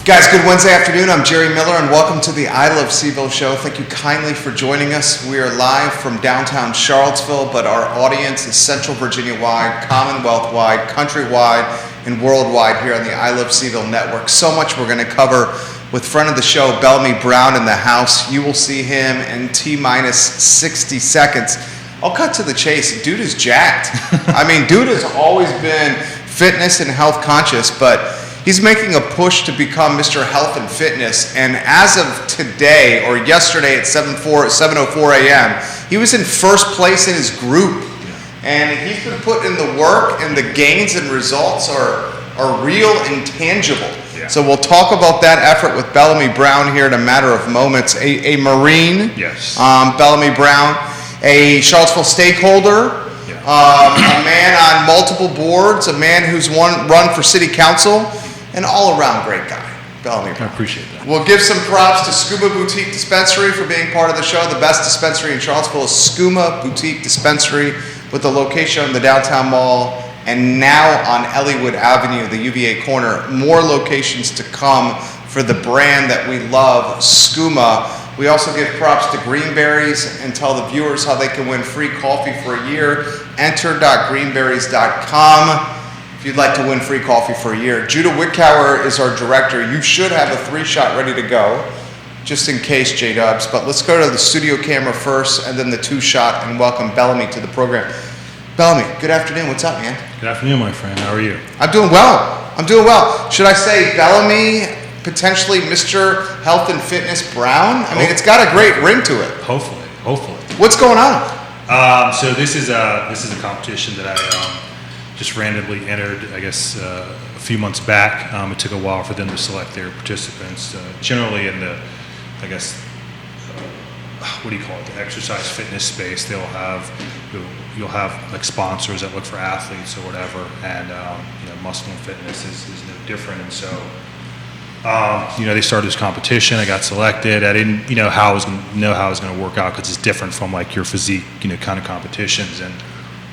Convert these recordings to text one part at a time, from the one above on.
Guys, good Wednesday afternoon. I'm Jerry Miller, and welcome to the I Love CVille Show. Thank you kindly for joining us. We are live from downtown Charlottesville, but our audience is Central Virginia-wide, Commonwealth-wide, countrywide, and worldwide here on the I Love CVille Network. So much we're going to cover with friend of the show, Bellamy Brown, in the house. You will see him in T-minus 60 seconds. I'll cut to the chase. Dude is jacked. I mean, dude has always been fitness and health conscious, but he's making a push to become Mr. Health and Fitness, and as of today, or yesterday at 7:04 a.m., he was in first place in his group. And he's been putting in the work, and the gains and results are real and tangible. Yeah. So we'll talk about that effort with Bellamy Brown here in a matter of moments. A Marine, Yes. Bellamy Brown, a Charlottesville Stakeholder, a man on multiple boards, a man who's run for city council, an all-around great guy, Bellamy Brown. I appreciate that. We'll give some props to Skooma Boutique Dispensary for being part of the show. The best dispensary in Charlottesville is Skooma Boutique Dispensary, with the location on the downtown mall and now on Elliowood Avenue, the UVA corner. More locations to come for the brand that we love, Skooma. We also give props to Greenberries and tell the viewers how they can win free coffee for a year. Enter.greenberries.com. if you'd like to win free coffee for a year. Judah Wickower is our director. You should have a 3-shot ready to go, just in case, J-Dubs. But let's go to the studio camera first, and then the 2-shot, and welcome Bellamy to the program. Bellamy, good afternoon. What's up, man? Good afternoon, my friend. How are you? I'm doing well. Should I say Bellamy, potentially Mr. Health and Fitness Brown? I mean, it's got a great ring to it. Hopefully. What's going on? So this is a competition that I just randomly entered, I guess, a few months back. It took a while for them to select their participants. Generally in the, I guess, what do you call it, the exercise fitness space, you'll have like sponsors that look for athletes or whatever, and Muscle and Fitness is no different. And so they started this competition. I got selected. I didn't know how it was going to work out, because it's different from like your physique kind of competitions. And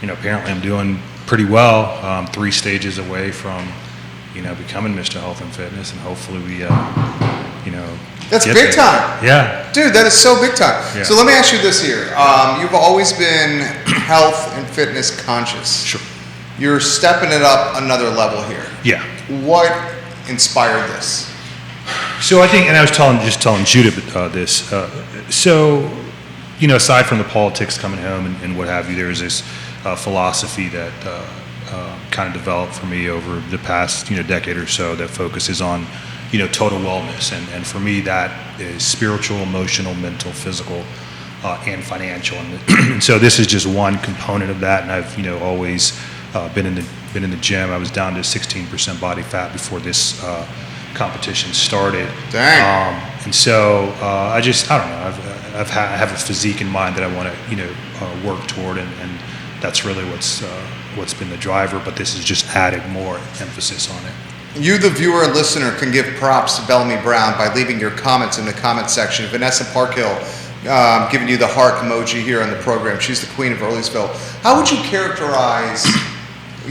apparently I'm doing pretty well. 3 stages away from becoming Mr. Health and Fitness, and hopefully we That's big time. Yeah. Dude, that is so big time. Yeah. So let me ask you this here. You've always been health and fitness conscious. Sure. You're stepping it up another level here. Yeah. What inspired this? So I think, and I was telling Judah this. Aside from the politics coming home and what have you, there's this philosophy that kind of developed for me over the past decade or so that focuses on total wellness, and for me that is spiritual, emotional, mental, physical, and financial, and so this is just one component of that. And I've always been in the gym. I was down to 16% body fat before this competition started. Dang. And so I don't know. I have a physique in mind that I want to work toward, and that's really what's been the driver. But this has just added more emphasis on it. You, the viewer and listener, can give props to Bellamy Brown by leaving your comments in the comment section. Vanessa Parkhill giving you the heart emoji here on the program. She's the queen of Earlysville. How would you characterize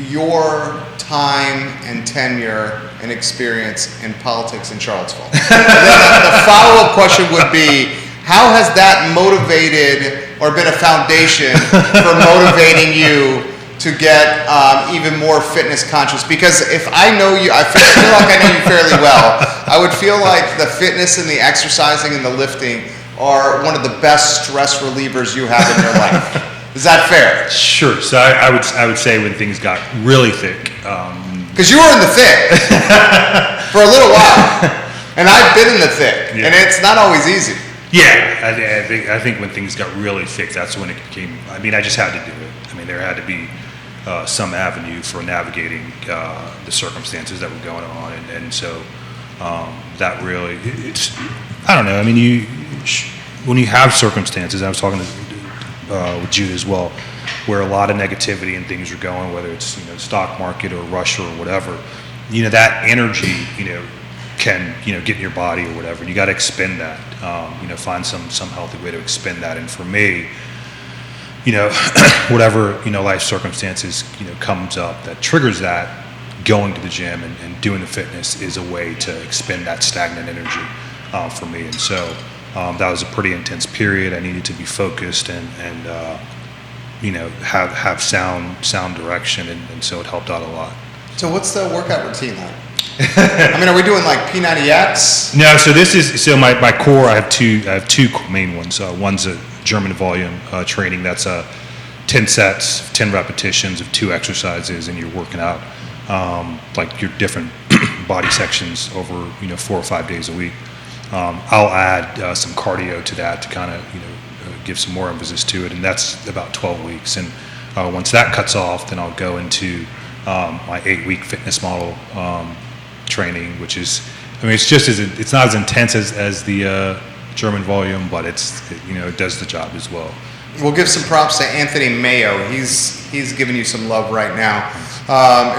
your time and tenure and experience in politics in Charlottesville? The follow-up question would be, how has that motivated or been a foundation for motivating you to get even more fitness conscious? Because if I know you, I feel like I know you fairly well. I would feel like the fitness and the exercising and the lifting are one of the best stress relievers you have in your life. Is that fair? Sure. So I would say when things got really thick. Because you were in the thick for a little while, and I've been in the thick, Yeah. and it's not always easy. Yeah, I think when things got really thick, that's when it became. I mean, I just had to do it. I mean, there had to be some avenue for navigating the circumstances that were going on, and so that really, it's. I don't know. I mean, when you have circumstances, I was talking to with Jude as well, where a lot of negativity and things are going, whether it's stock market or Russia or whatever, that energy can get in your body or whatever, and you got to expend that. Find some healthy way to expend that. And for me, whatever life circumstances comes up that triggers that, going to the gym and doing the fitness is a way to expend that stagnant energy for me. And so that was a pretty intense period. I needed to be focused and have sound direction, and so it helped out a lot. So what's the workout routine like? I mean, are we doing like P90X? No, so my core. I have two main ones. One's a German volume training. That's 10 sets, 10 repetitions of 2 exercises, and you're working out like your different body sections over 4 or 5 days a week. I'll add some cardio to that to kind of give some more emphasis to it, and that's about 12 weeks. And once that cuts off, then I'll go into my 8-week fitness model training, which is, it's not as intense as the German volume, but it does the job as well. We'll give some props to Anthony Mayo. He's giving you some love right now.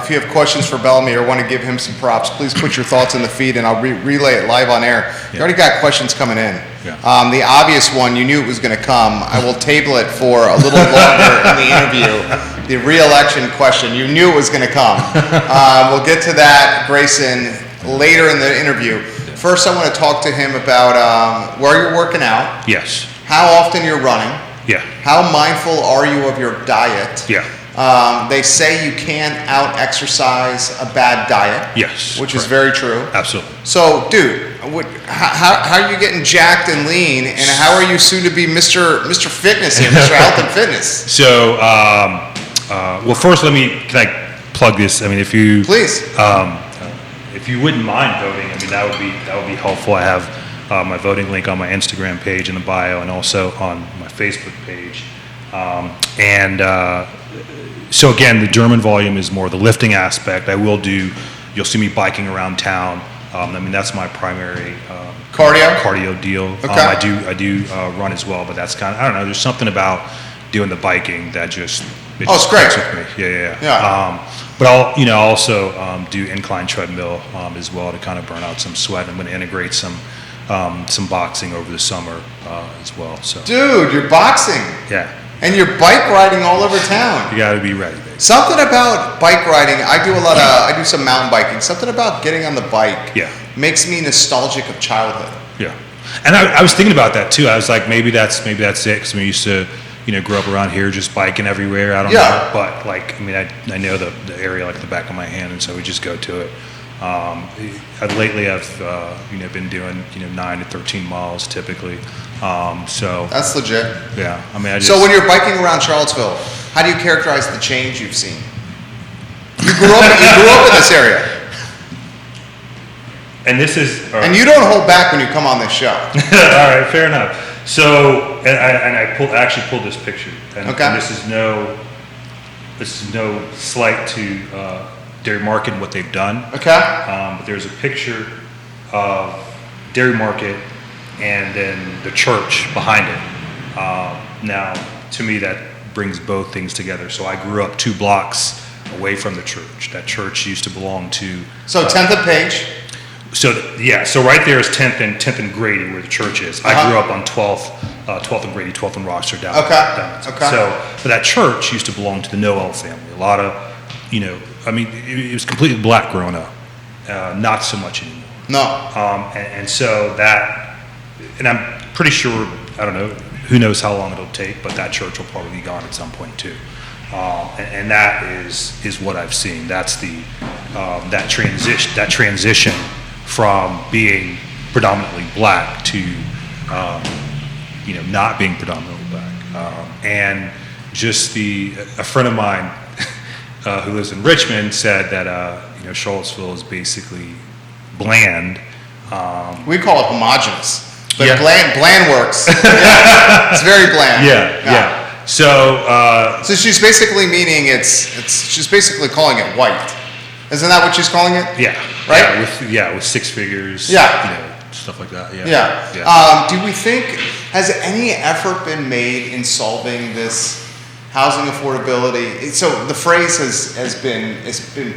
If you have questions for Bellamy or want to give him some props, please put your thoughts in the feed and I'll relay it live on air. You already got questions coming in. Yeah. The obvious one, you knew it was going to come. I will table it for a little longer in the interview. The re-election question, you knew it was going to come. We'll get to that, Grayson, later in the interview. First, I want to talk to him about where you're working out. Yes. How often you're running. Yeah. How mindful are you of your diet? Yeah. They say you can't out-exercise a bad diet. Yes. Which is very true. Absolutely. So, dude, how are you getting jacked and lean, and how are you soon to be Mr. Fitness here, Mr. Health and Fitness? So, well, first, can I plug this? I mean, if you please, if you wouldn't mind voting, that would be helpful. I have my voting link on my Instagram page in the bio, and also on my Facebook page. So again, the German volume is more the lifting aspect. You'll see me biking around town. That's my primary cardio deal. Okay. I do run as well, but that's kind of, I don't know, there's something about doing the biking that just it's great. With me. Yeah. But I'll also do incline treadmill as well to kind of burn out some sweat. I'm going to integrate some boxing over the summer as well. So, dude, you're boxing. Yeah. And you're bike riding all over town. You got to be ready, baby. Something about bike riding. I do some mountain biking. Something about getting on the bike. Yeah. Makes me nostalgic of childhood. Yeah. And I was thinking about that too. I was like, maybe that's it. Because we used to, grow up around here just biking everywhere. I don't know. But I know the area like the back of my hand, and so we just go to it. Lately I've been doing 9 to 13 miles typically. So that's legit. Yeah. So when you're biking around Charlottesville, how do you characterize the change you've seen? You grew up in this area. And this is and you don't hold back when you come on this show. All right, fair enough. So I actually pulled this picture. And this is no slight to Dairy Market and what they've done. Okay. But there's a picture of Dairy Market and then the church behind it. Now, to me, that brings both things together. So I grew up 2 blocks away from the church. That church used to belong to. So 10th and Page. So right there is 10th and Grady, where the church is. I grew up on 12th and Grady, 12th and Roxter down. Okay. So that church used to belong to the Noel family. A lot of, it was completely black growing up. Not so much anymore. No. And so that, and I'm pretty sure, I don't know, who knows how long it'll take, but that church will probably be gone at some point too. And that is what I've seen. That's the that transition from being predominantly black to not being predominantly black. And just a friend of mine who lives in Richmond said that Charlottesville is basically bland. We call it homogenous, but bland works. Yeah, it's very bland. Yeah. So she's basically meaning she's basically calling it white. Isn't that what she's calling it? Yeah. Right? With 6 figures. Yeah. Stuff like that. Yeah. Do we think, has any effort been made in solving this housing affordability? So the phrase has been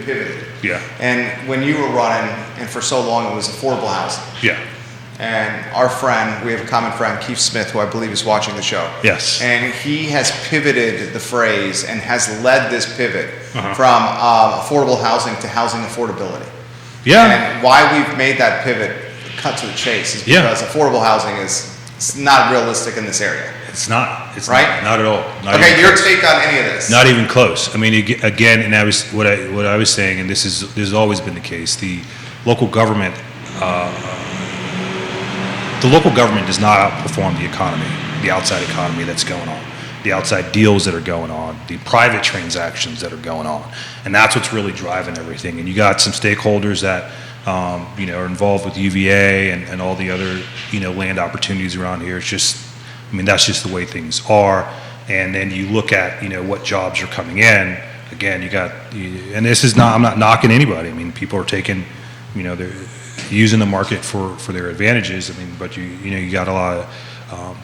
pivoted. Yeah. And when you were running, and for so long it was affordable housing. Yeah. And our friend, we have a common friend, Keith Smith, who I believe is watching the show. Yes. And he has pivoted the phrase and has led this pivot Uh-huh. from affordable housing to housing affordability. Yeah. And why we've made that pivot, cut to the chase, is Yeah. because affordable housing is it's not realistic in this area. It's not. It's Right? not at all. Not Okay, even your close. take on any of this? Not even close. I mean, again, and what I was saying, and this has always been the case. The local government does not outperform the economy, the outside economy that's going on, the outside deals that are going on, the private transactions that are going on, and that's what's really driving everything. And you got some stakeholders that are involved with UVA and all the other land opportunities around here. It's just, I mean, that's just the way things are. And then you look at what jobs are coming in. Again, and this is not, I'm not knocking anybody. I mean, people are taking, they're using the market for their advantages. I mean, but you got a lot of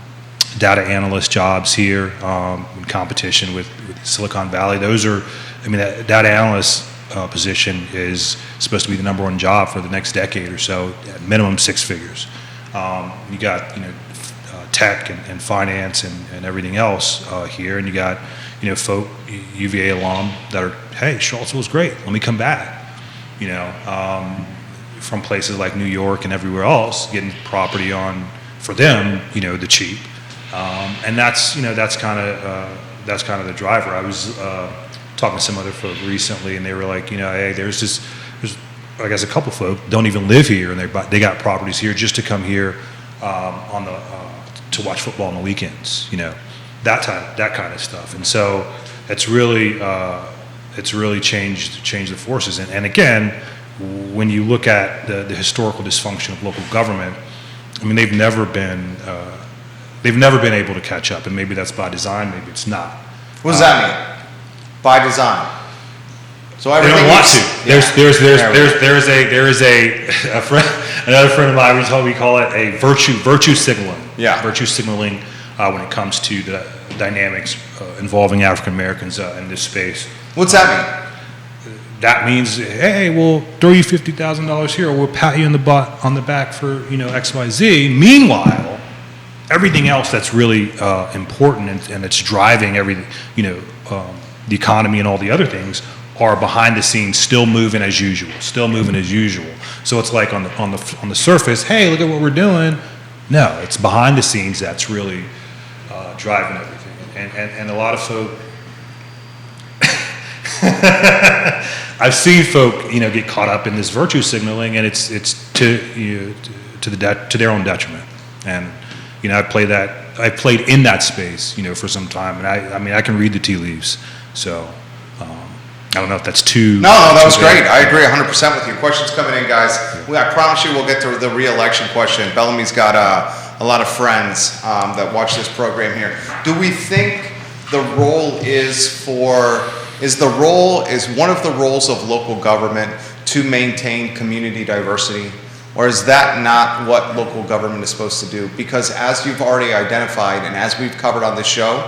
data analyst jobs here in competition with Silicon Valley. Those are, I mean, that data analyst position is supposed to be the number one job for the next decade or so, at minimum 6 figures. You got tech and finance and everything else here, and you got folk, UVA alum that are, hey, Charlottesville's great, let me come back. From places like New York and everywhere else, getting property on for them, the cheap, and that's kind of the driver. I was talking to some other folk recently, and they were like, hey, there's I guess a couple folk don't even live here, and they got properties here just to come here to watch football on the weekends, that kind of stuff. And so it's really changed the forces. And again, when you look at the historical dysfunction of local government, I mean, they've never been able to catch up, and maybe that's by design, maybe it's not. What does that mean? By design. So They everything don't want you- to. There is a friend, another friend of mine. We call it a virtue signaling. Yeah. Virtue signaling when it comes to the dynamics involving African Americans in this space. What's that mean? That means, hey, we'll throw you $50,000 here, or we'll pat you on the back for X, Y, Z. Meanwhile, everything else that's really important and it's driving everything, the economy and all the other things are behind the scenes, still moving as usual. So it's like on the surface, hey, look at what we're doing. No, it's behind the scenes that's really driving everything. And a lot of folk, I've seen folk, get caught up in this virtue signaling, and it's to their own detriment. And I played in that space, for some time, and I mean I can read the tea leaves. So I don't know if that's too. No, that was great. I agree 100% with you. Questions coming in, guys. I promise you we'll get to the re-election question. Bellamy's got a lot of friends that watch this program here. Do we think the role is one of the roles of local government to maintain community diversity? Or is that not what local government is supposed to do? Because as you've already identified and as we've covered on this show,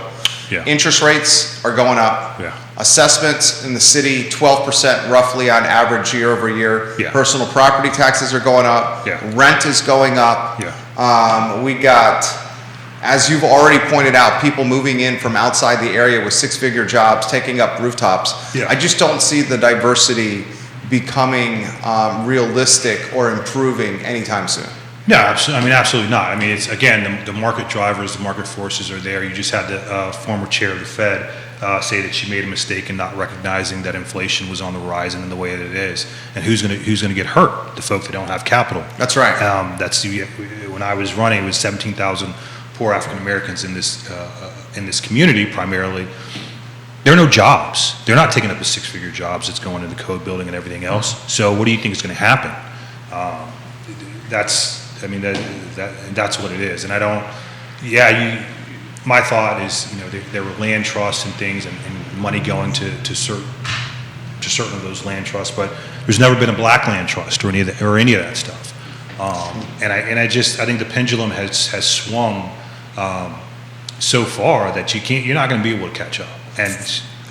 interest rates are going up. Yeah. Assessments in the city, 12% roughly on average year over year. Yeah. Personal property taxes are going up. Yeah. Rent is going up. Yeah. We got, as you've already pointed out, people moving in from outside the area with 6-figure jobs, taking up rooftops. Yeah. I just don't see the diversity becoming realistic or improving anytime soon. No, absolutely not. I mean, it's again the market drivers, the market forces are there. You just had the former chair of the Fed say that she made a mistake in not recognizing that inflation was on the horizon in the way that it is, and who's going to get hurt? The folks that don't have capital. That's right. When I was running, it was 17,000 poor African Americans in this community primarily. There are no jobs. They're not taking up the 6-figure jobs that's going into code building and everything else. So what do you think is going to happen? That's what it is. And I don't, my thought is, there were land trusts and things and money going to certain of those land trusts, but there's never been a black land trust or any of that stuff. And I think the pendulum has swung so far that you're not going to be able to catch up. And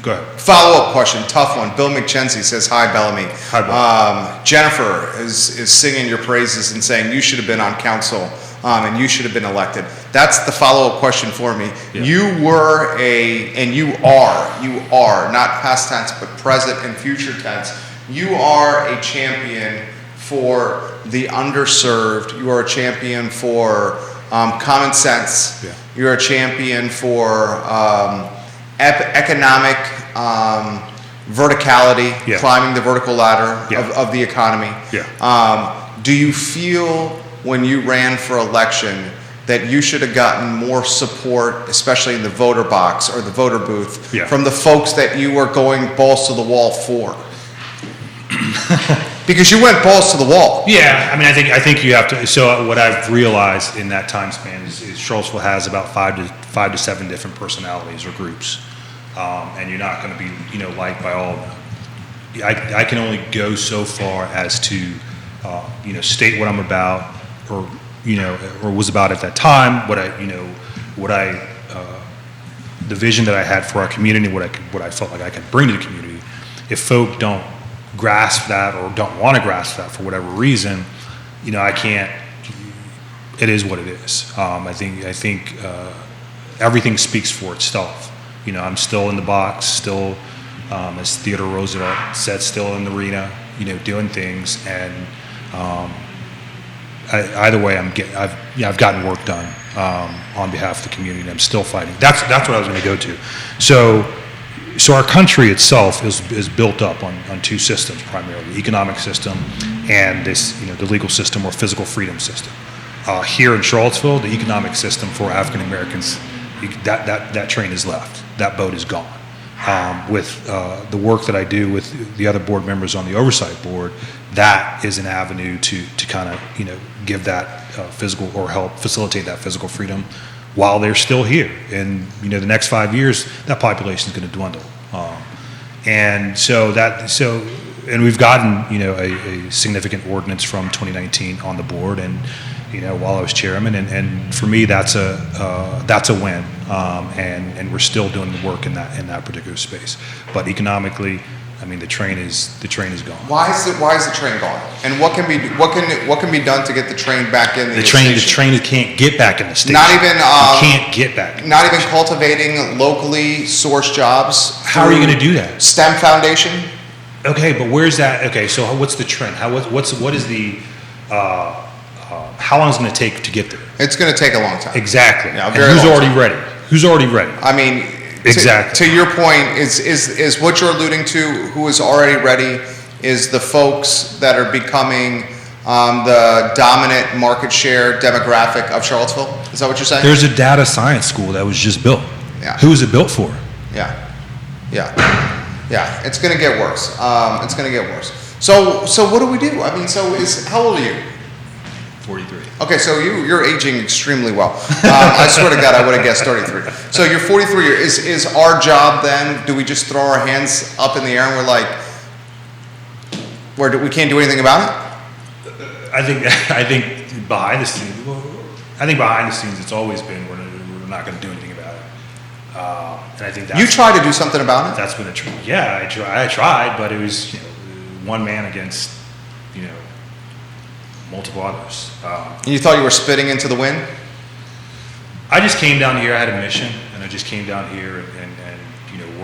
Go ahead. Follow-up question, tough one. Bill McChenzie says, hi, Bellamy. Hi, Bill. Jennifer is singing your praises and saying you should have been on council and you should have been elected. That's the follow-up question for me. Yeah. You were and you are, not past tense, but present and future tense. You are a champion for the underserved. You are a champion for common sense. Yeah. You're a champion for economic verticality, Yeah. climbing the vertical ladder Yeah. of the economy. Yeah. Do you feel when you ran for election that you should have gotten more support, especially in the voter box or the voter booth, Yeah. from the folks that you were going balls to the wall for? Because you went balls to the wall. Yeah, I mean, I think you have to. So what I've realized in that time span is Charlottesville has about five to seven different personalities or groups, and you're not going to be liked by all of them. I can only go so far as to state what I'm about, or or was about at that time. The vision that I had for our community, what I felt like I could bring to the community. If folk don't grasp that or don't want to grasp that for whatever reason, I can't. It is what it is. I think everything speaks for itself. I'm still in the box, still, as Theodore Roosevelt said, still in the arena, doing things, and either way, I've gotten work done on behalf of the community, and I'm still fighting. That's what I was going to go to. So our country itself is built up on two systems primarily: the economic system and this, the legal system or physical freedom system. Here in Charlottesville, the economic system for African Americans, that train is left. That boat is gone. With the work that I do with the other board members on the oversight board, that is an avenue to kind of give that physical or help facilitate that physical freedom while they're still here. And the next 5 years, that population is going to dwindle. And we've gotten a significant ordinance from 2019 on the board, and while I was chairman, and for me that's a win. And we're still doing the work in that particular space. But economically, I mean, the train is gone. Why is the train gone? And what can be done to get the train back in the train? station? The train can't get back in the station. Not even you can't get back. Not even cultivating locally sourced jobs. How are you going to do that? STEM Foundation. Okay, but where's that? Okay, so what's the trend? What is the how long is it going to take to get there? It's going to take a long time. Exactly. Yeah, and who's already ready? Who's already ready? I mean, exactly. To your point, is what you're alluding to, who is already ready, is the folks that are becoming the dominant market share demographic of Charlottesville? Is that what you're saying? There's a data science school that was just built. Yeah. Who is it built for? Yeah. It's going to get worse. It's going to get worse. So what do we do? I mean, how old are you? 43. Okay, so you're aging extremely well. I swear to God, I would have guessed 33. So you're 43. Is our job then? Do we just throw our hands up in the air and we're like, we can't do anything about it? I think behind the scenes, it's always been we're not going to do anything about it. And I think you tried to do something about it. That's been a true. Yeah, I tried, but it was one man against multiple others. And you thought you were spitting into the wind? I just came down here. I had a mission, and I just came down here and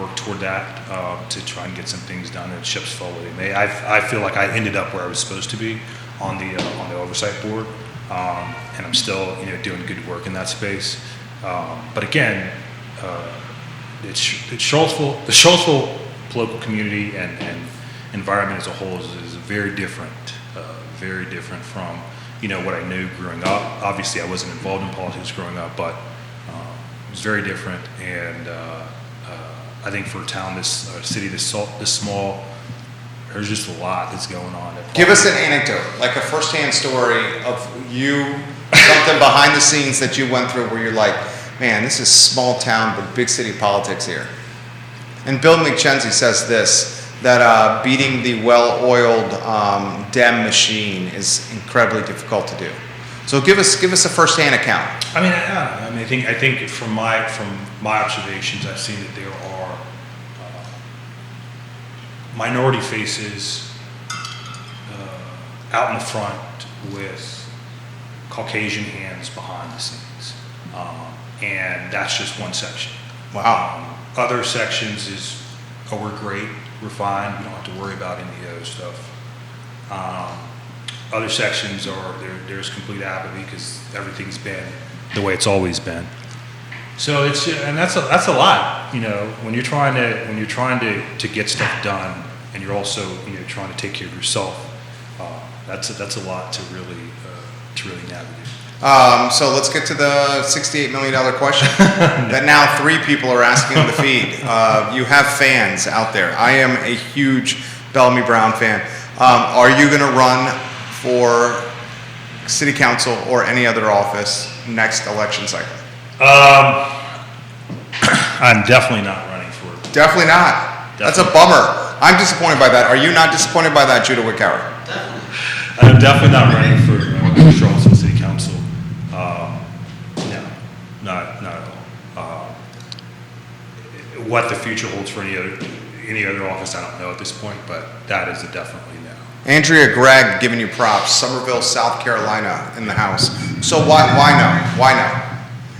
worked toward that to try and get some things done. And ships fall where they may. I feel like I ended up where I was supposed to be on the oversight board, and I'm still doing good work in that space. But again, it's Charlottesville. The Charlottesville political community and environment as a whole is very different from what I knew growing up. Obviously, I wasn't involved in politics growing up, but it was very different. And I think for a town a city this small, there's just a lot that's going on. Give us an anecdote, like a firsthand story of you, something behind the scenes that you went through where you're like, man, this is small town but big city politics here. And Bill McChenzie says this, that beating the well-oiled Dem machine is incredibly difficult to do. So give us a first-hand account. I think from my observations, I've seen that there are minority faces out in the front with Caucasian hands behind the scenes. And that's just one section. Wow. Other sections is, oh, we're great, we're fine, we don't have to worry about any of the other stuff. Other sections are, there's complete apathy because everything's been the way it's always been. So it's, and that's a lot, you know, when you're trying to get stuff done and you're also, you know, trying to take care of yourself. That's a lot to really navigate. So let's get to the $68 million question that now 3 people are asking on the feed. You have fans out there. I am a huge Bellamy Brown fan. Are you going to run for city council or any other office next election cycle? I'm definitely not running for it. Definitely not. That's a bummer. I'm disappointed by that. Are you not disappointed by that, Judah Wickower? I'm definitely not running for Charlottesville City Council. No, not at all. What the future holds for any other office, I don't know at this point, but that is a definitely no. Andrea Gregg giving you props. Somerville, South Carolina in the house. So why no? Why no?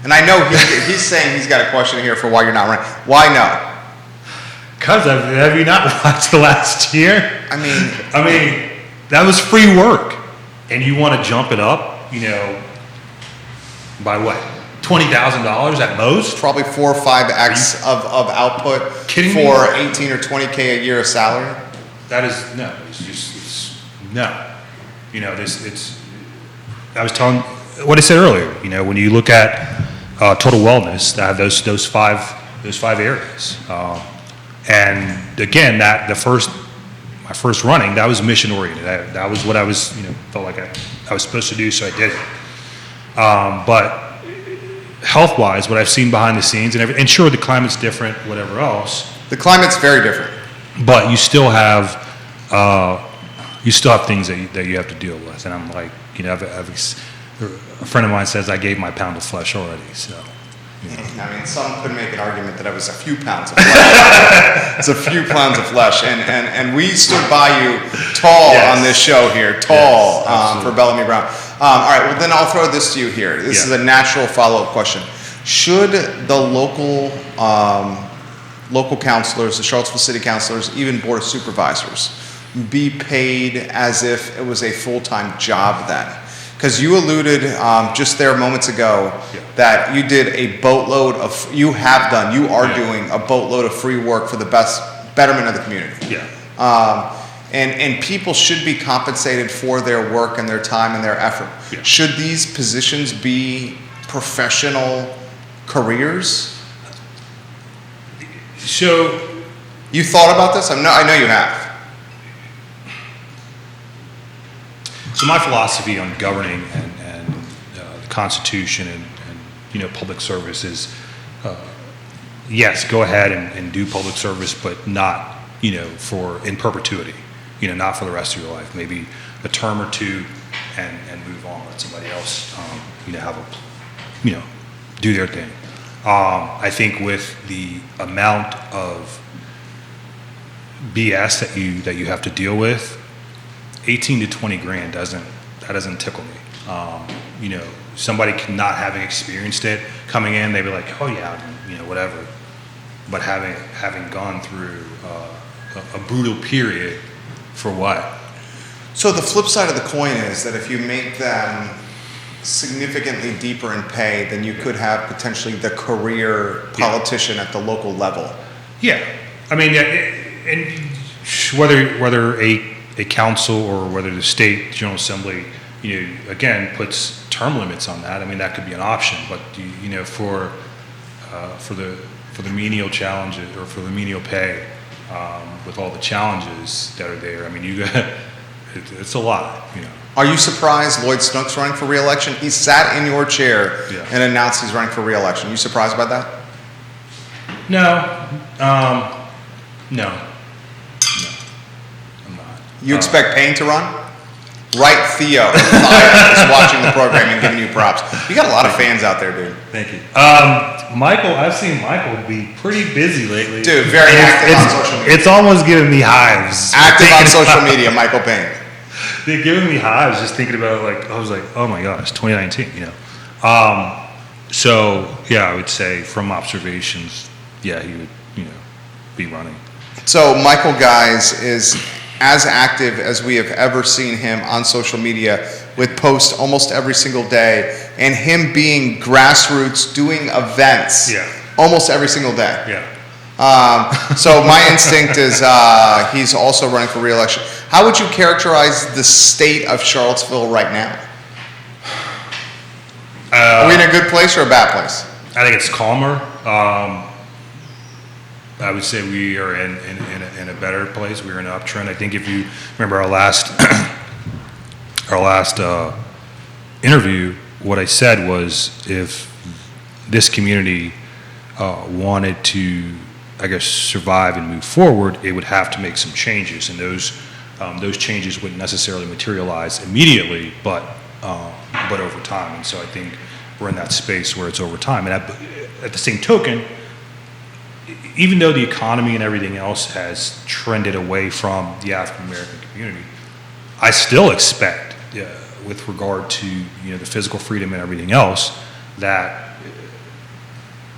And I know he's saying he's got a question here for why you're not running. Why no? Because have you not watched the last year? I mean, that was free work, and you want to jump it up, you know, by what? $20,000 at most? probably 4 or 5x of output Kidding me? for 18 or 20K a year of salary. That is no. It's no. You know, I was telling what I said earlier. You know, when you look at total wellness, that those five areas, and again, my first running, that was mission oriented. That was what I was, you know, felt like I was supposed to do, so I did it. But health wise, what I've seen behind the scenes and sure, the climate's different, whatever else. The climate's very different. But you still have things that you have to deal with, and I'm like, you know, a friend of mine says I gave my pound of flesh already, so. You know. I mean, some could make an argument that it was a few pounds of flesh. It's a few pounds of flesh, and we stood by you tall on this show here, tall for Bellamy Brown. All right, well then I'll throw this to you here. This is a natural follow-up question. Should the local councilors, the Charlottesville City councilors, even Board of Supervisors, be paid as if it was a full-time job then? Because you alluded just there moments ago that you did a boatload of, you are doing a boatload of free work for the betterment of the community. Yeah. And people should be compensated for their work and their time and their effort. Yeah. Should these positions be professional careers? So, you thought about this? I know you have. So my philosophy on governing and the Constitution and you know, public service is, yes, go ahead and do public service, but not, you know, in perpetuity, you know, not for the rest of your life. Maybe a term or two and move on, let somebody else, you know, do their thing. I think with the amount of BS that you have to deal with, 18 to 20 grand doesn't tickle me. You know, somebody not having experienced it coming in, they'd be like, oh yeah, you know, whatever. But having gone through a brutal period for what? So the flip side of the coin is that if you make them significantly deeper in pay, then you could have potentially the career politician at the local level. Yeah, I mean, and whether a council or whether the state general assembly, you know, again puts term limits on that. I mean, that could be an option, but you know, for the menial challenges or for the menial pay, with all the challenges that are there, I mean, it's a lot, you know. Are you surprised Lloyd Snook's running for re-election? He sat in your chair and announced he's running for re-election. You surprised by that? No, no, I'm not. You expect Payne to run? Right Theo is watching the program and giving you props. You got a lot of fans out there, dude. Thank you. Michael, I've seen Michael be pretty busy lately. Dude, very active on social media. It's almost giving me hives. Active on social media, Michael Payne. They're giving me hives just thinking about it. Like, I was like, oh my gosh, 2019, you know. So, yeah, I would say from observations, yeah, he would, you know, be running. So Michael, guys, is as active as we have ever seen him on social media, with posts almost every single day, and him being grassroots, doing events almost every single day. Yeah. So my instinct is he's also running for re-election. How would you characterize the state of Charlottesville right now? Are we in a good place or a bad place? I think it's calmer. I would say we are in a better place. We're in an uptrend. I think if you remember our last interview, what I said was if this community wanted to, I guess, survive and move forward, it would have to make some changes, and those changes wouldn't necessarily materialize immediately, but over time. And so I think we're in that space where it's over time. And at the same token, even though the economy and everything else has trended away from the African American community, I still expect, with regard to the physical freedom and everything else, that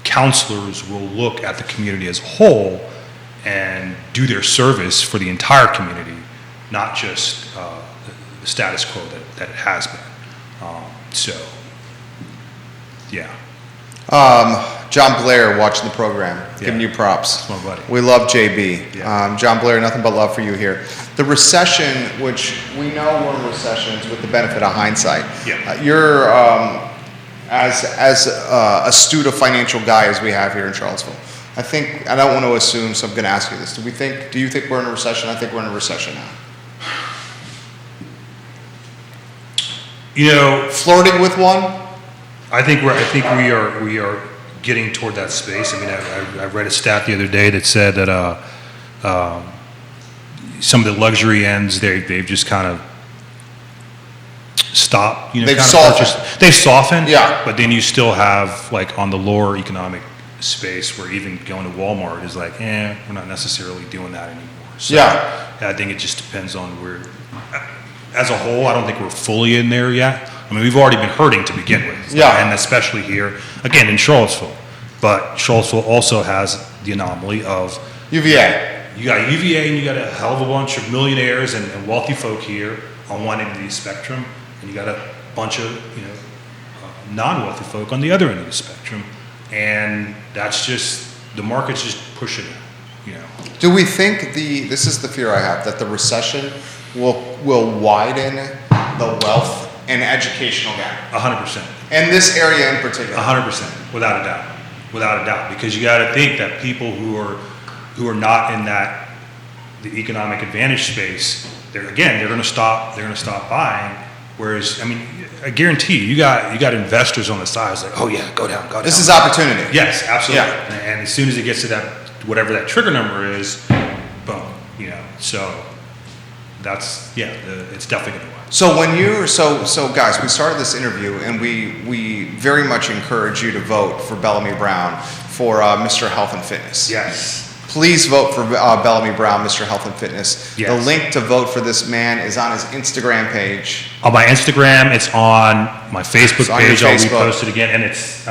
counselors will look at the community as a whole and do their service for the entire community, not just the status quo that it has been. John Blair watching the program, giving you props. That's my buddy. We love JB. Yeah. John Blair, nothing but love for you here. The recession, which we know we're in recessions with the benefit of hindsight. Yeah. You're as astute a financial guy as we have here in Charlottesville. I don't want to assume, so I'm going to ask you this. Do you think we're in a recession? I think we're in a recession now. Flirting with one? I think we are getting toward that space. I mean, I read a stat the other day that said that some of the luxury ends they've just kind of stopped. They've softened. They've softened. Yeah. But then you still have, like, on the lower economic space where even going to Walmart is like, we're not necessarily doing that anymore. So I think it just depends on where. As a whole, I don't think we're fully in there yet. I mean, we've already been hurting to begin with, and especially here, again, in Charlottesville. But Charlottesville also has the anomaly of UVA. You got UVA, and you got a hell of a bunch of millionaires and wealthy folk here on one end of the spectrum, and you got a bunch of non-wealthy folk on the other end of the spectrum, and that's just the market's just pushing it. Do we think this is the fear I have, that the recession will widen the wealth and educational gap? 100%. And this area in particular? 100%, without a doubt, because you got to think that people who are not in the economic advantage space, they're going to stop buying. Whereas, I mean, I guarantee you got investors on the side. It's like, oh yeah, go down. This is opportunity. Yes, absolutely. Yeah. And as soon as it gets to that, whatever that trigger number is, boom. So that's it's definitely going to work. So guys, we started this interview, and we very much encourage you to vote for Bellamy Brown for Mr. Health and Fitness. Yes. Please vote for Bellamy Brown, Mr. Health and Fitness. Yes. The link to vote for this man is on his Instagram page. On my Instagram, it's on my Facebook page. I'll repost it again, and it's,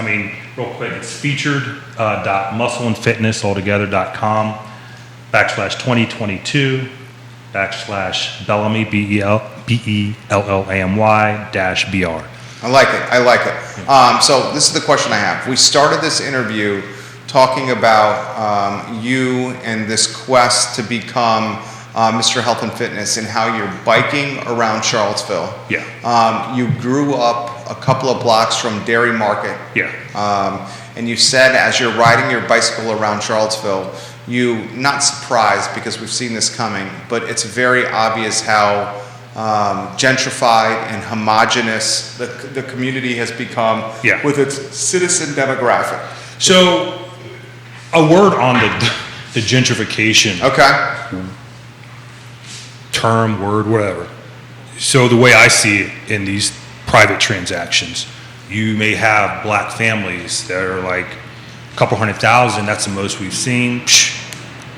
real quick, it's featured.muscleandfitnessaltogether.com /2022 /Bellamy BELLAMY -BR. I like it. So this is the question I have. We started this interview talking about you and this quest to become Mr. Health and Fitness, and how you're biking around Charlottesville. Yeah. You grew up a couple of blocks from Dairy Market. Yeah. And you said, as you're riding your bicycle around Charlottesville, you, not surprised because we've seen this coming, but it's very obvious how gentrified and homogenous the community has become with its citizen demographic. So, a word on the gentrification Okay. term, word, whatever. So the way I see it in these private transactions, you may have black families that are like a couple 100,000. That's the most we've seen. Psh,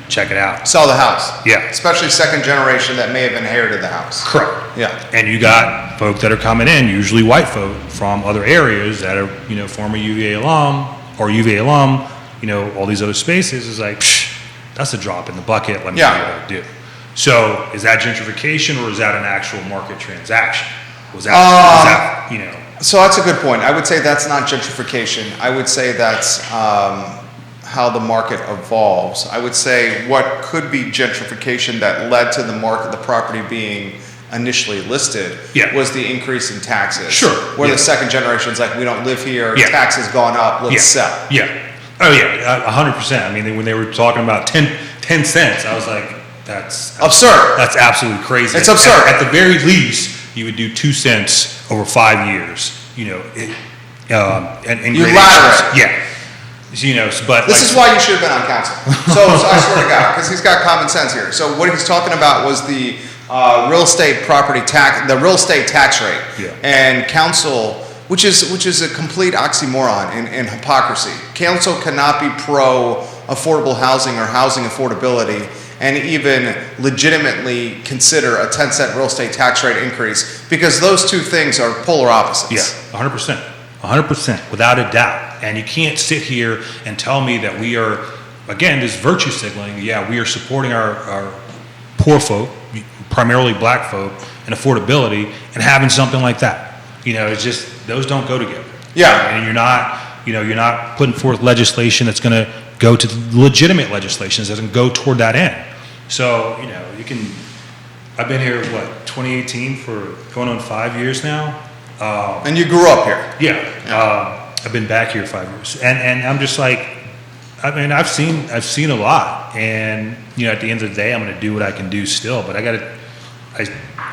check it out. Sell the house. Yeah. Especially second generation that may have inherited the house. Correct. Yeah. And you got folk that are coming in, usually white folk from other areas that are, former UVA alum or UVA alum, all these other spaces is like, psh, that's a drop in the bucket. Let me tell you what I do. So is that gentrification or is that an actual market transaction? Was that So that's a good point. I would say that's not gentrification. I would say that's how the market evolves. I would say what could be gentrification that led to the market, the property being initially listed, was the increase in taxes. Sure. Where the second generation's like, we don't live here, taxes gone up, let's sell. Yeah. Oh yeah, 100%. I mean, when they were talking about 10 cents, I was like, that's absurd. That's absolutely crazy. It's absurd. At the very least, you would do 2 cents over 5 years, and you ladder it. Yeah. But this is why you should have been on council. So I swear to God, because he's got common sense here. So what he's talking about was the real estate property tax, the real estate tax rate, and council, which is a complete oxymoron in hypocrisy. Council cannot be pro affordable housing or housing affordability and even legitimately consider a 10-cent real estate tax rate increase, because those two things are polar opposites. Yeah, 100%, without a doubt. And you can't sit here and tell me that we are, again, this virtue signaling, we are supporting our poor folk, primarily black folk, and affordability, and having something like that. It's just, those don't go together. Yeah. And you're not putting forth legislation that's going to go to legitimate legislation that doesn't go toward that end. So, I've been here, 2018 for going on 5 years now. And you grew up here. Yeah. I've been back here 5 years. And I'm just like, I've seen a lot. And, at the end of the day, I'm going to do what I can do still, but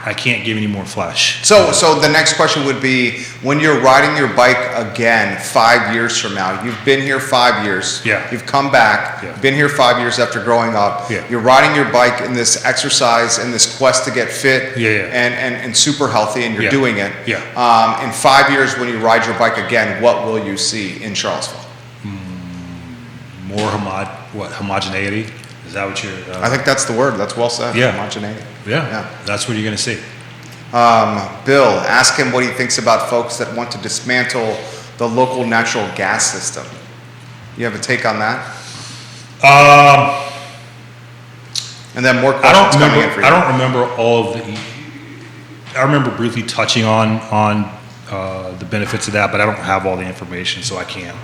I can't give any more flesh. So the next question would be, when you're riding your bike again 5 years from now, you've been here 5 years, you've come back, been here 5 years after growing up, you're riding your bike in this exercise, in this quest to get fit and super healthy, and you're doing it. In 5 years, when you ride your bike again, what will you see in Charlottesville? More homogeneity? Is that what you're... I think that's the word. That's well said. Homogeneity. Yeah, that's what you're going to see. Bill, ask him what he thinks about folks that want to dismantle the local natural gas system. You have a take on that? And then more questions coming in for you. I don't remember all of the... I remember briefly touching on the benefits of that, but I don't have all the information, so I can't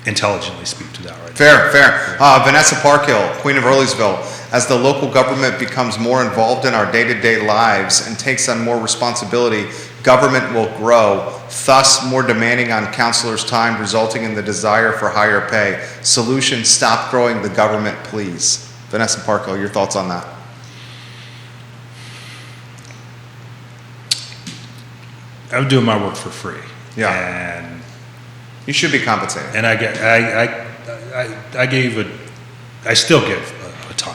intelligently speak to that right now. Fair. Vanessa Parkhill, Queen of Earlysville. As the local government becomes more involved in our day-to-day lives and takes on more responsibility, government will grow, thus more demanding on councilors' time, resulting in the desire for higher pay. Solution, stop growing the government, please. Vanessa Parkhill, your thoughts on that? I'm doing my work for free. And you should be compensated. And I still give a ton.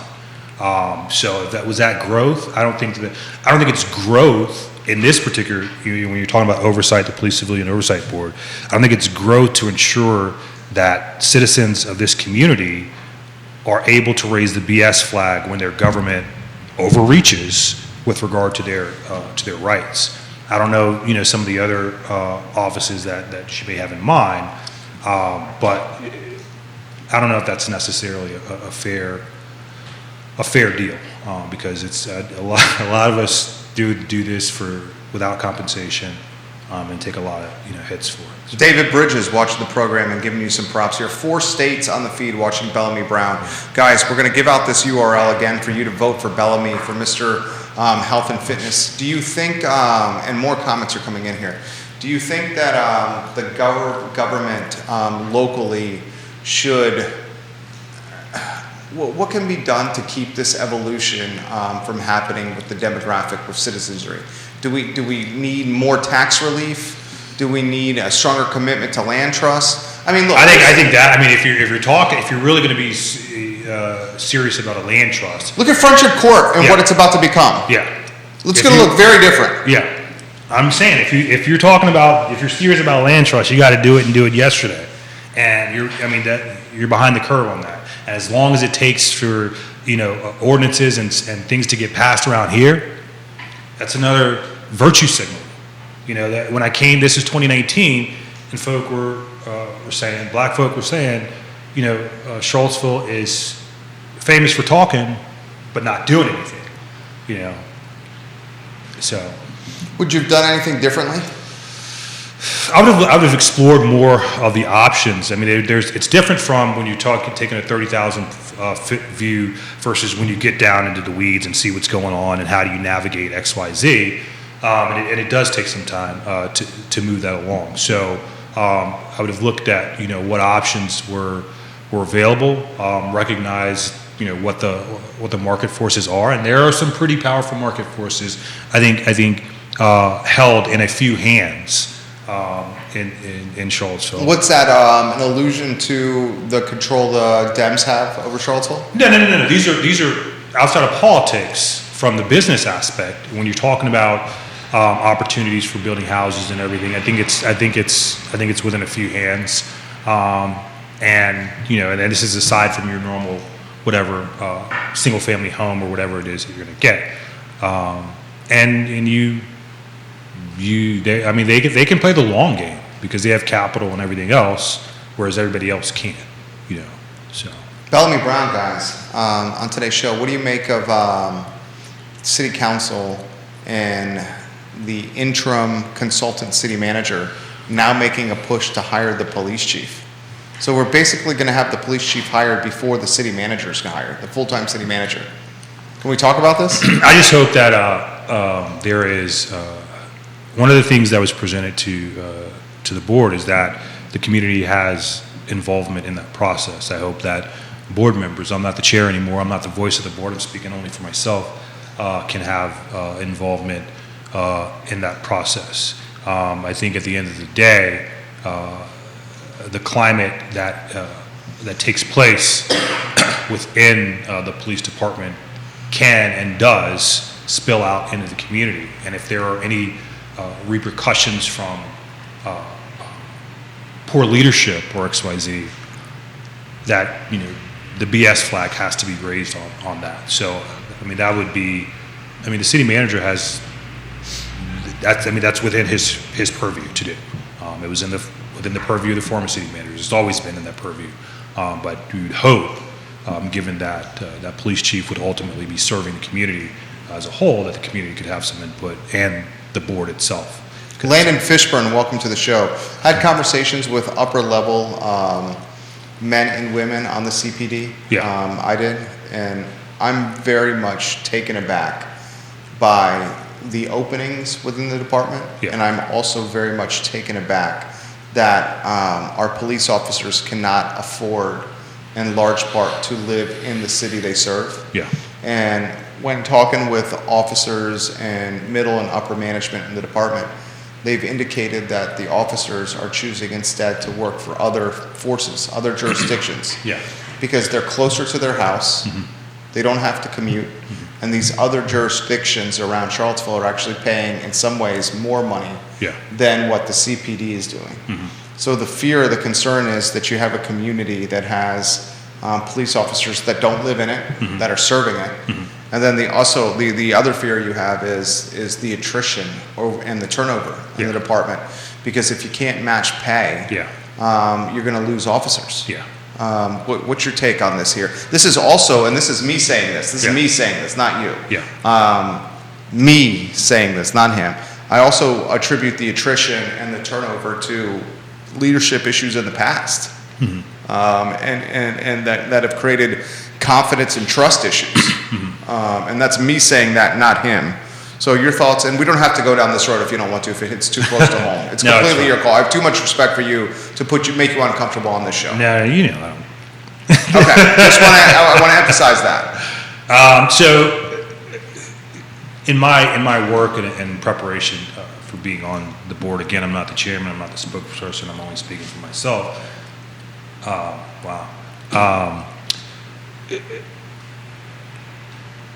So if that was that growth, I don't think it's growth in this particular, when you're talking about oversight, the Police Civilian Oversight Board, I don't think it's growth to ensure that citizens of this community are able to raise the BS flag when their government overreaches with regard to their rights. I don't know, some of the other offices that she may have in mind, but I don't know if that's necessarily a fair deal, because it's a lot of us do this without compensation, and take a lot of hits for it. David Bridges watching the program and giving you some props here. 4 states on the feed watching Bellamy Brown. Guys, we're going to give out this URL again for you to vote for Bellamy, for Mr. Health and Fitness. Do you think, and more comments are coming in here, do you think that the government locally should, what can be done to keep this evolution from happening with the demographic of citizenry? Do we need more tax relief? Do we need a stronger commitment to land trust? I mean, look. I think that. I mean, if you're really going to be serious about a land trust, look at Friendship Court and what it's about to become. Yeah. It's going to look very different. Yeah. I'm saying, if you're serious about land trust, you got to do it and do it yesterday. And you're behind the curve on that. And as long as it takes for, ordinances and things to get passed around here, that's another virtue signal. That when I came, this is 2019, and folk were saying, black folk were saying, Charlottesville is famous for talking, but not doing anything, So. Would you have done anything differently? I would have explored more of the options. I mean, it's different from when you're taking a 30,000 foot view versus when you get down into the weeds and see what's going on and how do you navigate X, Y, Z. And it does take some time to move that along. So I would have looked at what options were available, recognize what the market forces are, and there are some pretty powerful market forces. I think held in a few hands. In Charlottesville. What's that, an allusion to the control the Dems have over Charlottesville? No. These are outside of politics from the business aspect. When you're talking about opportunities for building houses and everything, I think it's within a few hands. And this is aside from your normal whatever single family home or whatever it is that you're going to get. They can play the long game because they have capital and everything else, whereas everybody else can't, so. Bellamy Brown, guys, on today's show, what do you make of city council and the interim consultant city manager now making a push to hire the police chief? So we're basically going to have the police chief hired before the city manager is hired, the full-time city manager. Can we talk about this? I just hope that there is... one of the things that was presented to the board is that the community has involvement in that process. I hope that board members, I'm not the chair anymore, I'm not the voice of the board, I'm speaking only for myself, can have involvement in that process. I think at the end of the day, the climate that takes place within the police department can and does spill out into the community. And if there are any repercussions from poor leadership or XYZ, that the BS flag has to be raised on that. So that would be, the city manager has that's within his purview to do. It was within the purview of the former city managers. It's always been in that purview. But we would hope, given that that police chief would ultimately be serving the community as a whole, that the community could have some input and the board itself. Landon Fishburne, welcome to the show. Had conversations with upper level men and women on the CPD. Yeah. I did, and I'm very much taken aback by the openings within the department. Yeah. And I'm also very much taken aback that our police officers cannot afford, in large part, to live in the city they serve. Yeah. And when talking with officers and middle and upper management in the department, they've indicated that the officers are choosing instead to work for other forces, other jurisdictions. Yeah. Because they're closer to their house, they don't have to commute, and these other jurisdictions around Charlottesville are actually paying, in some ways, more money than what the CPD is doing. So the fear, the concern is that you have a community that has police officers that don't live in it, that are serving it. And then the other fear you have is the attrition and the turnover in the department, because if you can't match pay, you're going to lose officers. What's your take on this here? This is also, and this is me saying this. This is me saying this, not you. Me saying this, not him. I also attribute the attrition and the turnover to leadership issues in the past, and that have created confidence and trust issues. And that's me saying that, not him. So your thoughts, and we don't have to go down this road if you don't want to, if it hits too close to home. It's completely your call. I have too much respect for you to make you uncomfortable on this show. No, you know I don't. Okay, I want to emphasize that. So, in my work and preparation for being on the board, again, I'm not the chairman, I'm not the spokesperson, I'm only speaking for myself.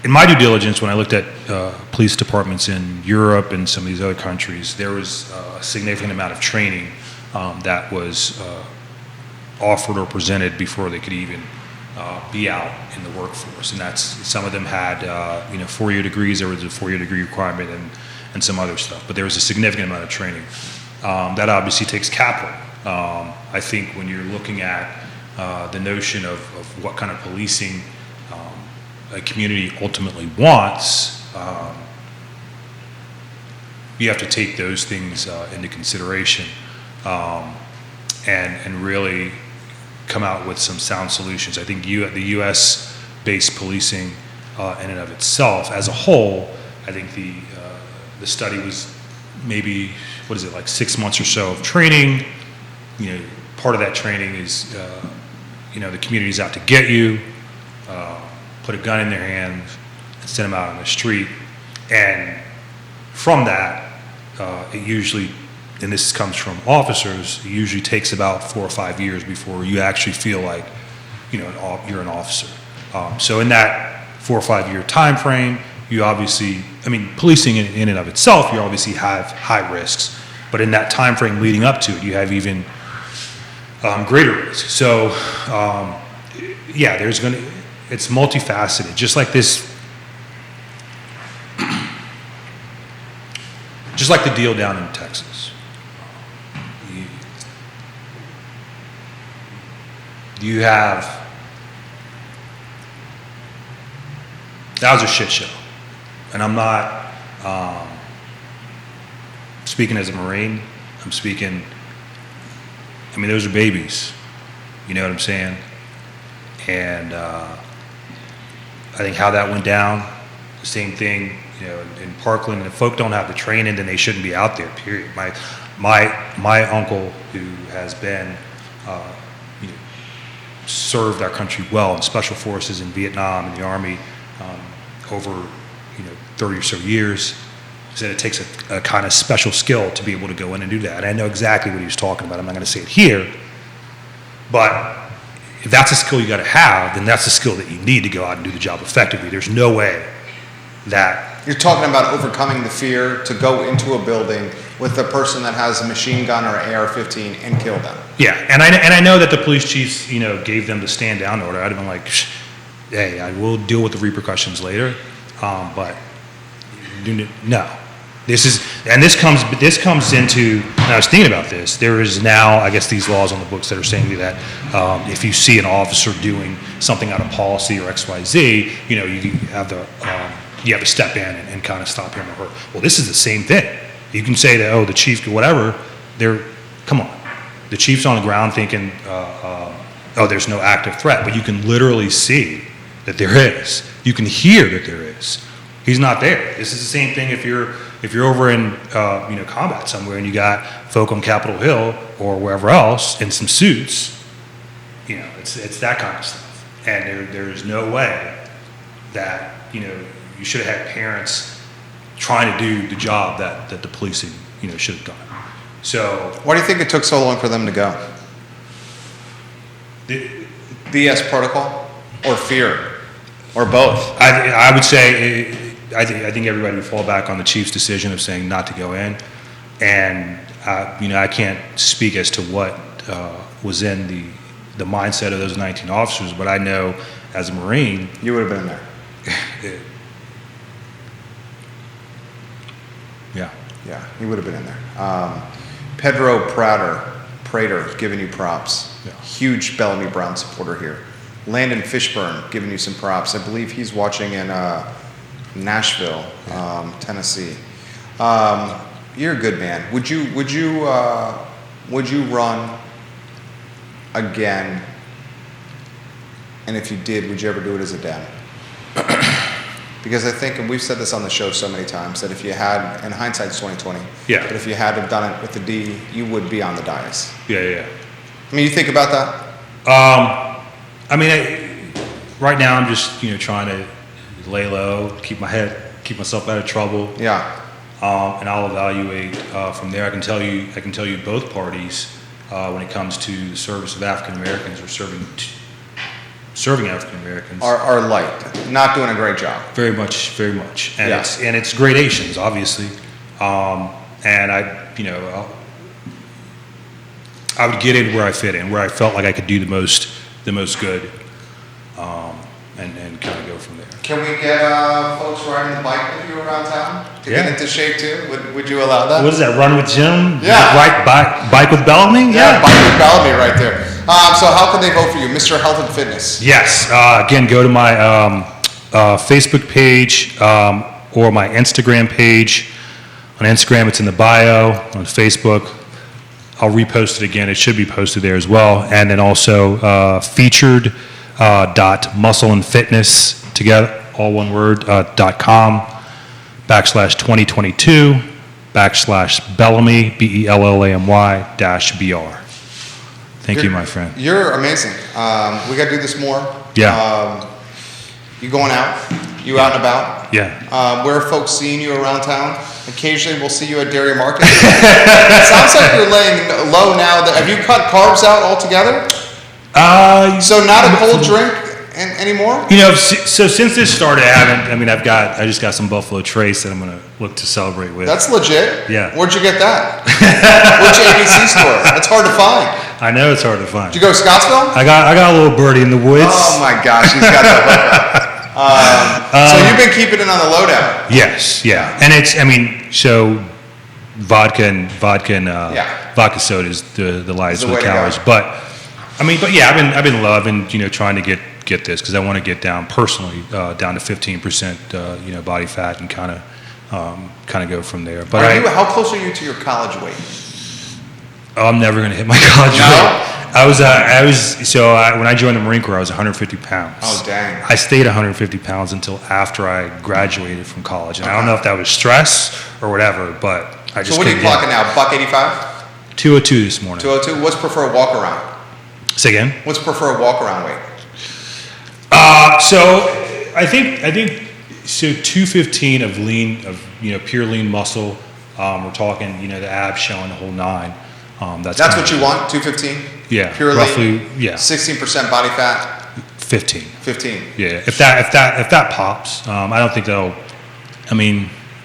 in my due diligence, when I looked at police departments in Europe and some of these other countries, there was a significant amount of training that was offered or presented before they could even be out in the workforce. And that's, some of them had 4-year degrees. There was a 4-year degree requirement and some other stuff. But there was a significant amount of training. That obviously takes capital. I think when you're looking at the notion of what kind of policing a community ultimately wants, you have to take those things into consideration and really come out with some sound solutions. I think the U.S.-based policing in and of itself, as a whole, I think the study was maybe, what is it, like 6 months or so of training. Part of that training is, the community's out to get you, put a gun in their hands, and send them out on the street. And from that, it usually, and this comes from officers, it usually takes about 4 or 5 years before you actually feel like, you're an officer. So in that 4 or 5 year time frame, you obviously, policing in and of itself, you obviously have high risks, but in that time frame leading up to it, you have even greater risks. So, it's multifaceted, just like this, just like the deal down in Texas. You have, that was a shit show. And I'm not speaking as a Marine, I'm speaking, those are babies, you know what I'm saying? And I think how that went down, the same thing, in Parkland, and if folk don't have the training, then they shouldn't be out there, period. My uncle, who has been, served our country well in special forces in Vietnam and the Army over 30 or so years, said it takes a kind of special skill to be able to go in and do that. And I know exactly what he was talking about. I'm not going to say it here, but if that's a skill you got to have, then that's a skill that you need to go out and do the job effectively. There's no way that... You're talking about overcoming the fear to go into a building with a person that has a machine gun or an AR-15 and kill them. Yeah, and I know that the police chiefs, gave them the stand down order. I'd have been like, hey, I will deal with the repercussions later, but no. This comes into, and I was thinking about this, there is now, I guess, these laws on the books that are saying that if you see an officer doing something out of policy or XYZ, you have to step in and kind of stop him or her. Well, this is the same thing. You can say that, the chief, whatever, come on. The chief's on the ground thinking, there's no active threat, but you can literally see that there is. You can hear that there is. He's not there. This is the same thing if you're over in combat somewhere and you got folk on Capitol Hill or wherever else in some suits. It's that kind of stuff. And there is no way that you should have had parents trying to do the job that the policing should have done. So why do you think it took so long for them to go? BS protocol or fear or both? I would say. I think everybody would fall back on the chief's decision of saying not to go in, and I can't speak as to what was in the mindset of those 19 officers, but I know as a Marine, you would have been in there. Yeah, he would have been in there. Pedro Prater giving you props. Yeah. Huge Bellamy Brown supporter here. Landon Fishburne giving you some props. I believe he's watching in Nashville, Tennessee. You're a good man. Would you run again? And if you did, would you ever do it as a Dem? Because I think, and we've said this on the show so many times, that if you had, and hindsight's 20/20. Yeah. But if you had have done it with the D, you would be on the dais. Yeah. You think about that? Right now I'm just trying to lay low, keep myself out of trouble. Yeah. And I'll evaluate from there. I can tell you both parties when it comes to the service of African Americans are serving serving African Americans are light, not doing a great job. very much, and Yeah. it's gradations, obviously, and I would get in where I fit in, where I felt like I could do the most good, and kind of go from there. Can we get folks riding the bike with you around town to Yeah. get into shape too? Would you allow that? What is that? Run with Jim? Yeah. Bike with Bellamy? Yeah, bike with Bellamy right there. So how can they vote for you, Mr. Health and Fitness? Yes. Again, go to my Facebook page or my Instagram page. On Instagram, it's in the bio. On Facebook, I'll repost it again. It should be posted there as well. And then also featured muscle and fitness together, all one word, .com /2022 /Bellamy BELLAMY -BR. Thank you, my friend. You're amazing. We got to do this more. Yeah. You going out? You out and about? Yeah. Where are folks seeing you around town? Occasionally we'll see you at Dairy Market. It sounds like you're laying low now. Have you cut carbs out altogether? So not a cold drink anymore? So since this started, I just got some Buffalo Trace that I'm going to look to celebrate with. That's legit. Yeah. Where'd you get that? Which ABC store? That's hard to find. I know it's hard to find. Did you go to Scottsville? I got a little birdie in the woods. Oh my gosh, he's got the hookup. So you've been keeping it on the lowdown. Yes, yeah, and so vodka and vodka soda is the lightest with calories. But yeah, I've been loving trying to get this because I want to get down personally down to 15% body fat and kind of go from there. But how close are you to your college weight? I'm never going to hit my college weight. When I joined the Marine Corps, I was 150 pounds. Oh, dang. I stayed 150 pounds until after I graduated from college. And I don't know if that was stress or whatever, but I just So what are you clocking now, $185? 202 this morning. 202? What's preferred walk around? Say again? What's preferred walk around weight? So I think 215 of pure lean muscle. We're talking, the abs showing the whole nine. That's what you want, 215? Yeah, pure roughly, lean? yeah. 16% body fat? 15. 15. Yeah, if that pops, I don't think that'll.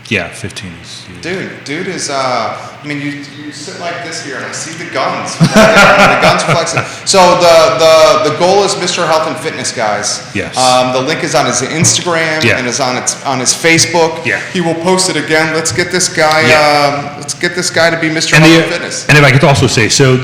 15 is. Yeah. Dude is. You sit like this here, and I see the guns. The guns flexing. So the goal is Mr. Health and Fitness, guys. Yes. The link is on his Instagram and is on his Facebook. Yeah. He will post it again. Let's get this guy. Let's get this guy to be Mr. Health and Fitness. And if I could also say, so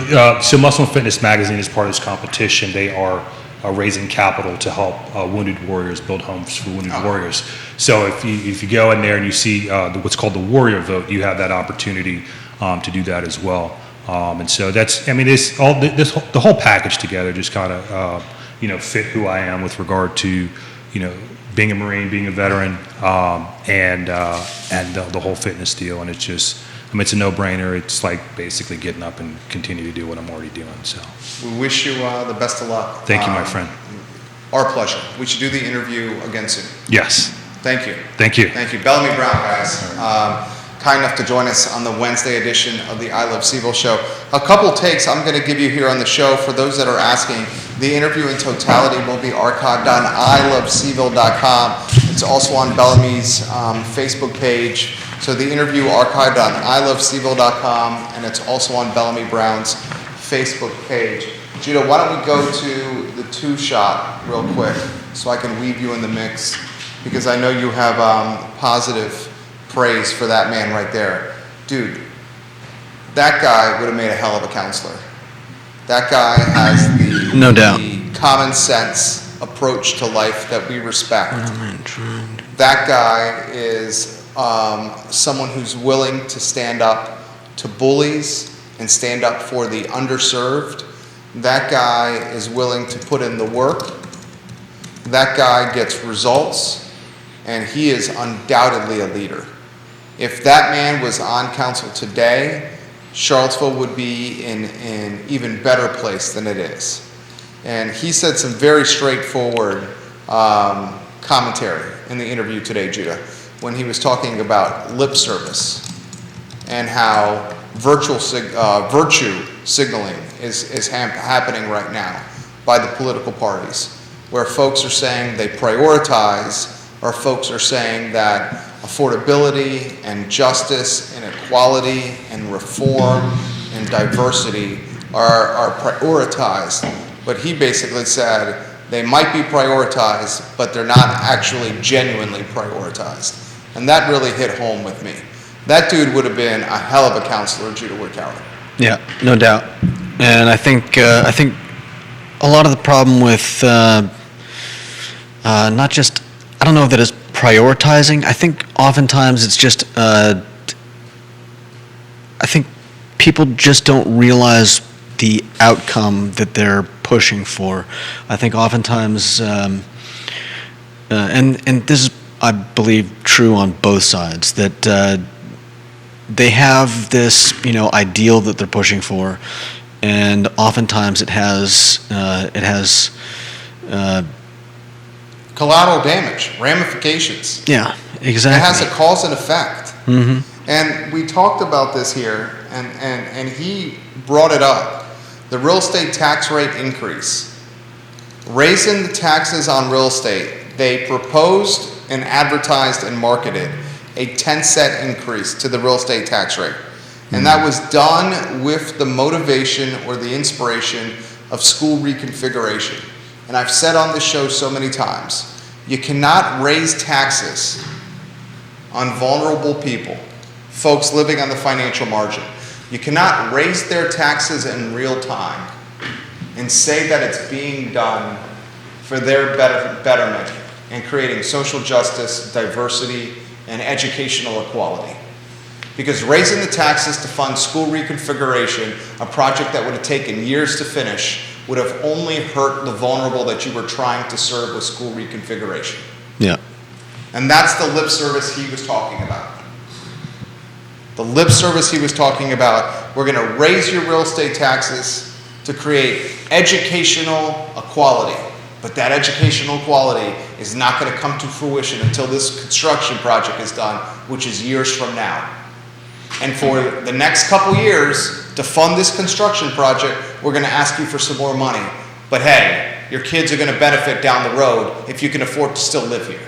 Muscle and Fitness Magazine is part of this competition. They are raising capital to help wounded warriors build homes for wounded warriors. So if you go in there and you see what's called the Warrior Vote, you have that opportunity to do that as well. And so that's, the whole package together just kind of fit who I am with regard to being a Marine, being a veteran, and the whole fitness deal. And it's just, it's a no-brainer. It's like basically getting up and continue to do what I'm already doing. So we wish you the best of luck. Thank you, my friend. Our pleasure. We should do the interview again soon. Yes. Thank you. Thank you. Thank you. Bellamy Brown, guys. Kind enough to join us on the Wednesday edition of the I Love CVille Show. A couple takes I'm going to give you here on the show for those that are asking. The interview in totality will be archived on ilovecville.com. It's also on Bellamy's Facebook page. So the interview archived on ilovecville.com, and it's also on Bellamy Brown's Facebook page. Judah, why don't we go to the two-shot real quick so I can weave you in the mix, because I know you have positive praise for that man right there. Dude, that guy would have made a hell of a counselor. That guy has the common sense approach to life that we respect. That guy is someone who's willing to stand up to bullies and stand up for the underserved. That guy is willing to put in the work. That guy gets results, and he is undoubtedly a leader. If that man was on council today, Charlottesville would be in an even better place than it is. And he said some very straightforward commentary in the interview today, Judah, when he was talking about lip service and how virtue signaling is happening right now by the political parties. where folks are saying they prioritize, or folks are saying that affordability and justice and equality and reform and diversity are prioritized. But he basically said they might be prioritized, but they're not actually genuinely prioritized. And that really hit home with me. That dude would have been a hell of a counselor, Judah Wickower. Yeah, no doubt. And I think a lot of the problem with not just, I don't know if that is prioritizing. I think oftentimes it's just, I think people just don't realize the outcome that they're pushing for. I think oftentimes, and this is, I believe, true on both sides, that they have this, ideal that they're pushing for, and oftentimes it has collateral damage, ramifications. Yeah, exactly. It has a cause and effect. Mm-hmm. And we talked about this here, and he brought it up. The real estate tax rate increase. Raising the taxes on real estate, they proposed and advertised and marketed a 10-cent increase to the real estate tax rate. And that was done with the motivation or the inspiration of school reconfiguration. And I've said on this show so many times, you cannot raise taxes on vulnerable people, folks living on the financial margin. You cannot raise their taxes in real time and say that it's being done for their betterment and creating social justice, diversity, and educational equality. Because raising the taxes to fund school reconfiguration, a project that would have taken years to finish, would have only hurt the vulnerable that you were trying to serve with school reconfiguration. Yeah. And that's the lip service he was talking about. The lip service he was talking about, we're going to raise your real estate taxes to create educational equality. But that educational equality is not going to come to fruition until this construction project is done, which is years from now. And for the next couple years, to fund this construction project, we're going to ask you for some more money. But hey, your kids are going to benefit down the road if you can afford to still live here.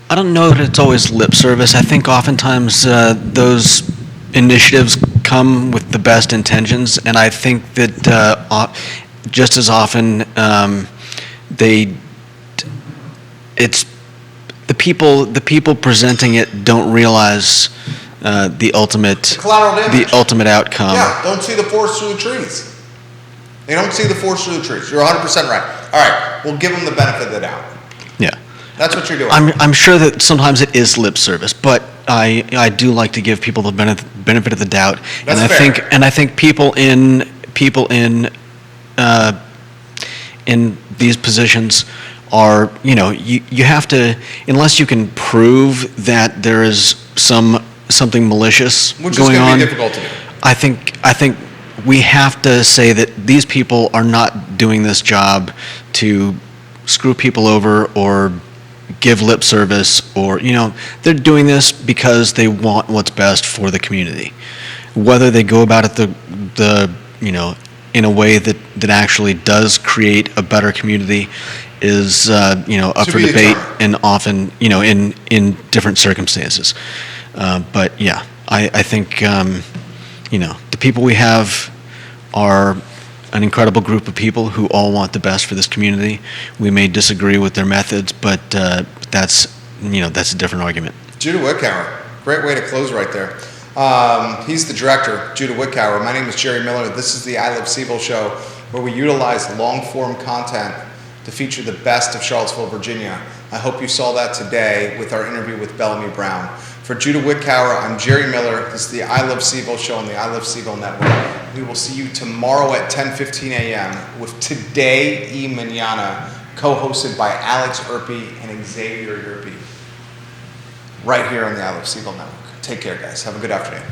I don't know that it's always lip service. I think oftentimes those initiatives come with the best intentions, and I think that just as often it's the people presenting it don't realize the ultimate outcome. Yeah, don't see the forest through the trees. They don't see the forest through the trees. You're 100% right. All right, we'll give them the benefit of the doubt. Yeah. That's what you're doing. I'm sure that sometimes it is lip service, but I do like to give people the benefit of the doubt. That's and fair. I think people in these positions are, you have to, unless you can prove that there is something malicious Which going is going on. to be difficult to do. I think we have to say that these people are not doing this job to screw people over or give lip service, or they're doing this because they want what's best for the community. Whether they go about it in a way that actually does create a better community is up for debate, and often in different circumstances. But yeah, I think the people we have are an incredible group of people who all want the best for this community. We may disagree with their methods, but that's a different argument. Judah Wickower, great way to close right there. He's the director, Judah Wickower. My name is Jerry Miller. This is the I Love CVille Show, where we utilize long-form content to feature the best of Charlottesville, Virginia. I hope you saw that today with our interview with Bellamy Brown. For Judah Wickower, I'm Jerry Miller. This is the I Love CVille Show on the I Love CVille Network. We will see you tomorrow at 10:15 a.m. with Today y Mañana, co-hosted by Alex Erpy and Xavier Erpy, right here on the I Love CVille Network. Take care, guys. Have a good afternoon.